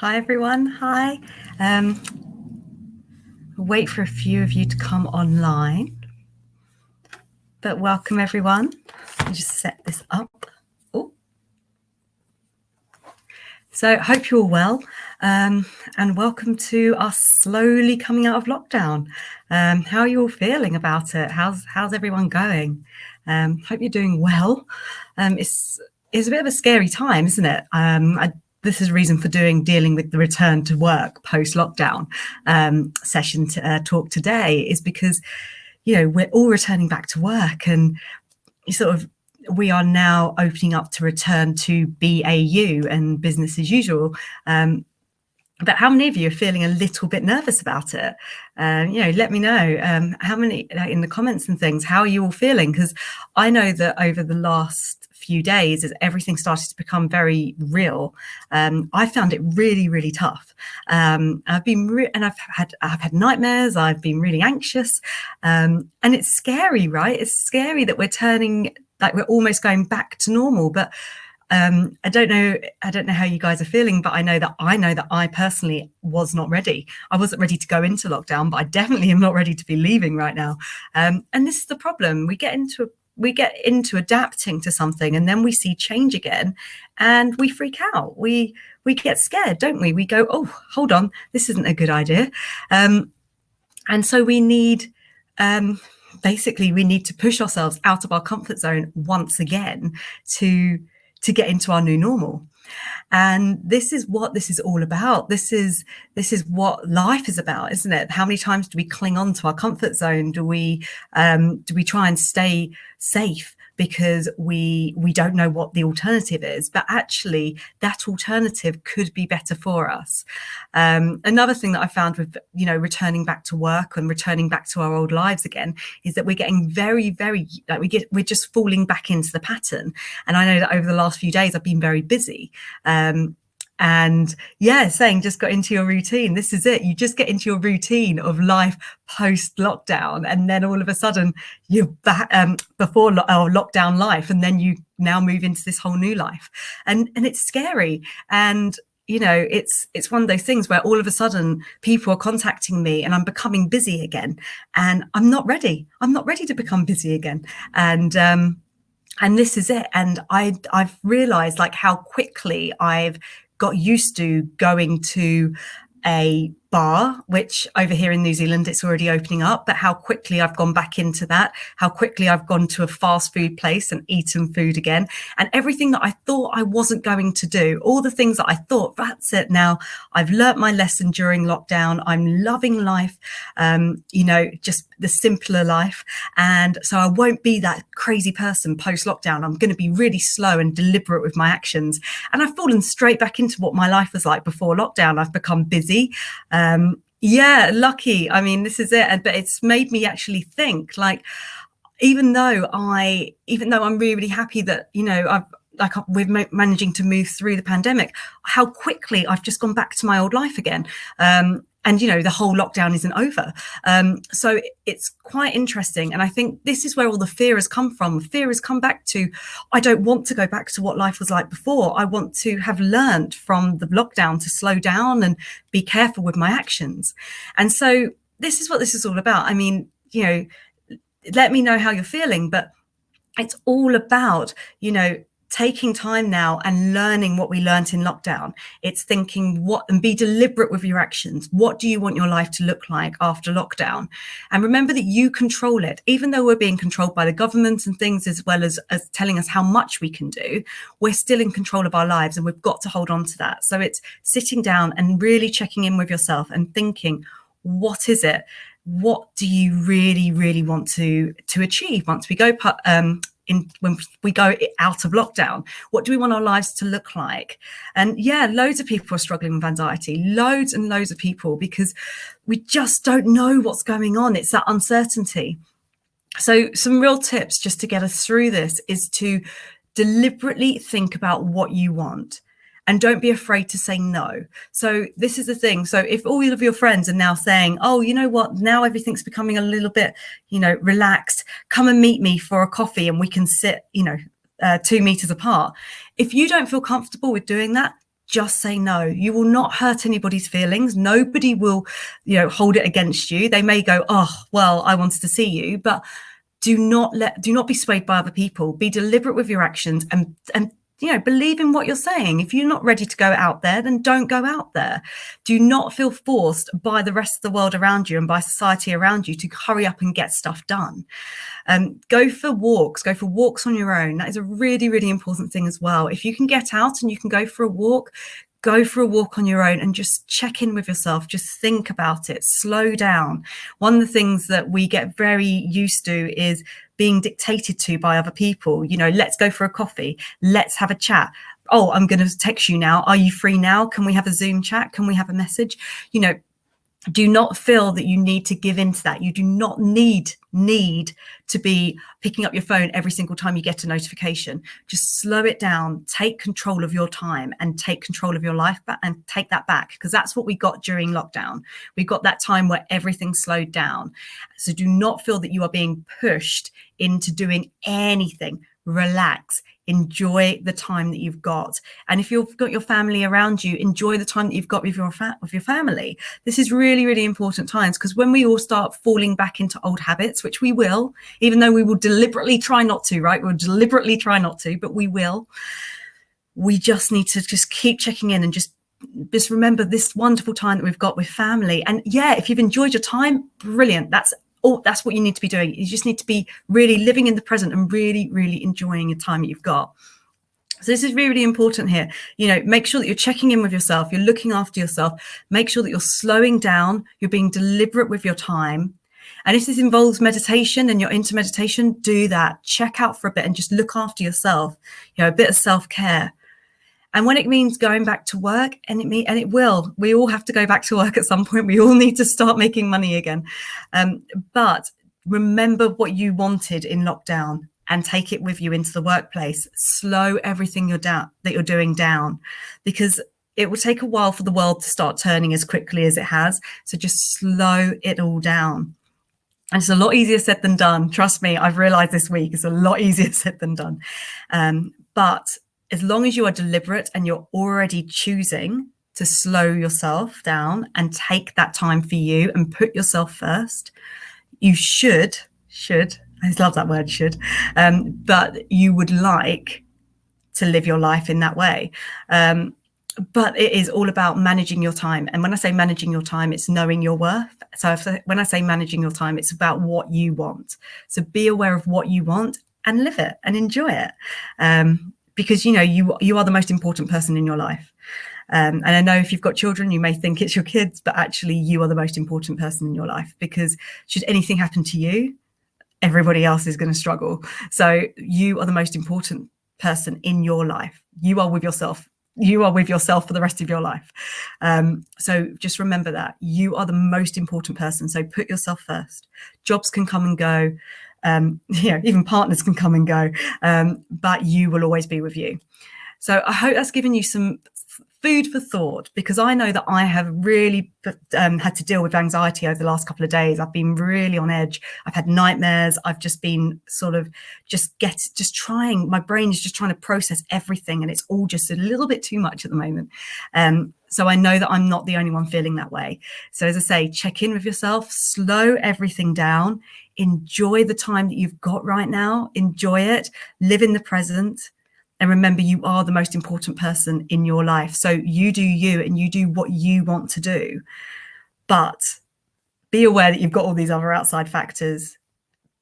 Hi, everyone. Hi. Wait for a few of you to come online. But welcome, everyone. Let me just set this up. Oh. So hope you're all well. And welcome to us slowly coming out of lockdown. How are you all feeling about it? How's everyone going? Hope you're doing well. It's a bit of a scary time, isn't it? This is a reason for dealing with the return to work post-lockdown session talk today, is because, we're all returning back to work, and we are now opening up to return to BAU and business as usual. But how many of you are feeling a little bit nervous about it? Let me know how many in the comments and things. How are you all feeling? Because I know that over the last few days, as everything started to become very real, I found it really, really tough. I've had nightmares. I've been really anxious, and it's scary, right? It's scary that we're almost going back to normal, but I don't know how you guys are feeling, but I know that I personally was not ready. I wasn't ready to go into lockdown, but I definitely am not ready to be leaving right now. And this is the problem. We get into adapting to something, and then we see change again, and we freak out. We get scared, don't we? We go, oh, hold on, this isn't a good idea. And so we need to push ourselves out of our comfort zone once again to get into our new normal. And this is what this is all about. This is what life is about, isn't it? How many times do we cling on to our comfort zone? Do we try and stay safe because we don't know what the alternative is? But actually, that alternative could be better for us. Another thing that I found with returning back to work and returning back to our old lives again is that we're getting very, very we're just falling back into the pattern. And I know that over the last few days I've been very busy. Saying just got into your routine. This is it. You just get into your routine of life post lockdown, and then all of a sudden you're back before lockdown life, and then you now move into this whole new life, and it's scary. And it's one of those things where all of a sudden people are contacting me and I'm becoming busy again, and I'm not ready to become busy again. And this is it. And I've realized how quickly I've got used to going to a bar, which over here in New Zealand, it's already opening up, but how quickly I've gone back into that, how quickly I've gone to a fast food place and eaten food again, and everything that I thought I wasn't going to do, all the things that I thought, that's it now, I've learnt my lesson during lockdown, I'm loving life, just the simpler life, and so I won't be that crazy person post-lockdown. I'm going to be really slow and deliberate with my actions, and I've fallen straight back into what my life was like before lockdown. I've become busy. Lucky. I mean, this is it. But it's made me actually think, even though I'm really, really happy that, we're managing to move through the pandemic, how quickly I've just gone back to my old life again. And, the whole lockdown isn't over. So it's quite interesting. And I think this is where all the fear has come from. Fear has come back to, I don't want to go back to what life was like before. I want to have learned from the lockdown to slow down and be careful with my actions. And so this is what this is all about. I mean, let me know how you're feeling, but it's all about, taking time now and learning what we learnt in lockdown. It's thinking and be deliberate with your actions. What do you want your life to look like after lockdown? And remember that you control it. Even though we're being controlled by the government and things, as well as telling us how much we can do, we're still in control of our lives, and we've got to hold on to that. So it's sitting down and really checking in with yourself and thinking, what is it? What do you really, really want to achieve once we go when we go out of lockdown? What do we want our lives to look like? And loads of people are struggling with anxiety, loads and loads of people, because we just don't know what's going on. It's that uncertainty. So some real tips just to get us through this is to deliberately think about what you want. And don't be afraid to say no. So this is the thing. So if all of your friends are now saying, oh, you know what, now everything's becoming a little bit, relaxed, come and meet me for a coffee and we can sit, 2 meters apart. If you don't feel comfortable with doing that, just say no. You will not hurt anybody's feelings. Nobody will, hold it against you. They may go, oh, well, I wanted to see you, but do not be swayed by other people. Be deliberate with your actions and believe in what you're saying. If you're not ready to go out there, then don't go out there. Do not feel forced by the rest of the world around you and by society around you to hurry up and get stuff done. Go for walks on your own. That is a really, really important thing as well. If you can get out and you can go for a walk on your own and just check in with yourself. Just think about it. Slow down. One of the things that we get very used to is being dictated to by other people. Let's go for a coffee. Let's have a chat. Oh, I'm going to text you now. Are you free now? Can we have a Zoom chat? Can we have a message? Do not feel that you need to give in to that. You do not need to be picking up your phone every single time you get a notification. Just slow it down, take control of your time and take control of your life back and take that back, because that's what we got during lockdown. We got that time where everything slowed down. So do not feel that you are being pushed into doing anything. Relax. Enjoy the time that you've got. And if you've got your family around you, enjoy the time that you've got with your family. This is really, really important times, because when we all start falling back into old habits, which we will, even though we will deliberately try not to, right? We'll deliberately try not to, but we will. We just need to just keep checking in and just remember this wonderful time that we've got with family. And yeah, if you've enjoyed your time, brilliant. That's what you need to be doing. You just need to be really living in the present and really, really enjoying the time that you've got. So this is really, really important here. Make sure that you're checking in with yourself. You're looking after yourself. Make sure that you're slowing down. You're being deliberate with your time. And if this involves meditation and you're into meditation, do that. Check out for a bit and just look after yourself. A bit of self-care. And when it means going back to work, and it will, we all have to go back to work at some point. We all need to start making money again. But remember what you wanted in lockdown and take it with you into the workplace. Slow everything that you're doing down, because it will take a while for the world to start turning as quickly as it has. So just slow it all down. And it's a lot easier said than done. Trust me, I've realized this week it's a lot easier said than done. But as long as you are deliberate and you're already choosing to slow yourself down and take that time for you and put yourself first, you should, I love that word, should, but you would like to live your life in that way. But it is all about managing your time. And when I say managing your time, it's knowing your worth. So when I say managing your time, it's about what you want. So be aware of what you want and live it and enjoy it. Because, you are the most important person in your life. And I know if you've got children, you may think it's your kids, but actually you are the most important person in your life, because should anything happen to you, everybody else is going to struggle. So you are the most important person in your life. You are with yourself. You are with yourself for the rest of your life. So just remember that you are the most important person. So put yourself first. Jobs can come and go. Even partners can come and go, but you will always be with you. So I hope that's given you some food for thought, because I know that I have really had to deal with anxiety over the last couple of days. I've been really on edge. I've had nightmares. I've just been sort of trying, my brain is just trying to process everything, and it's all just a little bit too much at the moment. So I know that I'm not the only one feeling that way. So as I say, check in with yourself, slow everything down, enjoy the time that you've got right now, enjoy it, live in the present. And remember, you are the most important person in your life. So you do you, and you do what you want to do. But be aware that you've got all these other outside factors,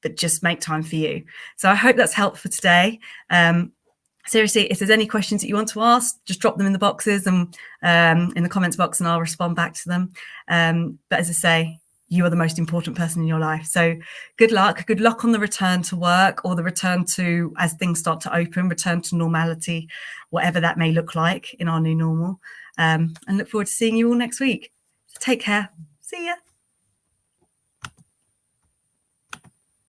but just make time for you. So I hope that's helped for today. Seriously, if there's any questions that you want to ask, just drop them in the boxes and in the comments box, and I'll respond back to them. But as I say, you are the most important person in your life. So good luck on the return to work, or the return to, as things start to open, return to normality, whatever that may look like in our new normal. And look forward to seeing you all next week. So take care. See ya.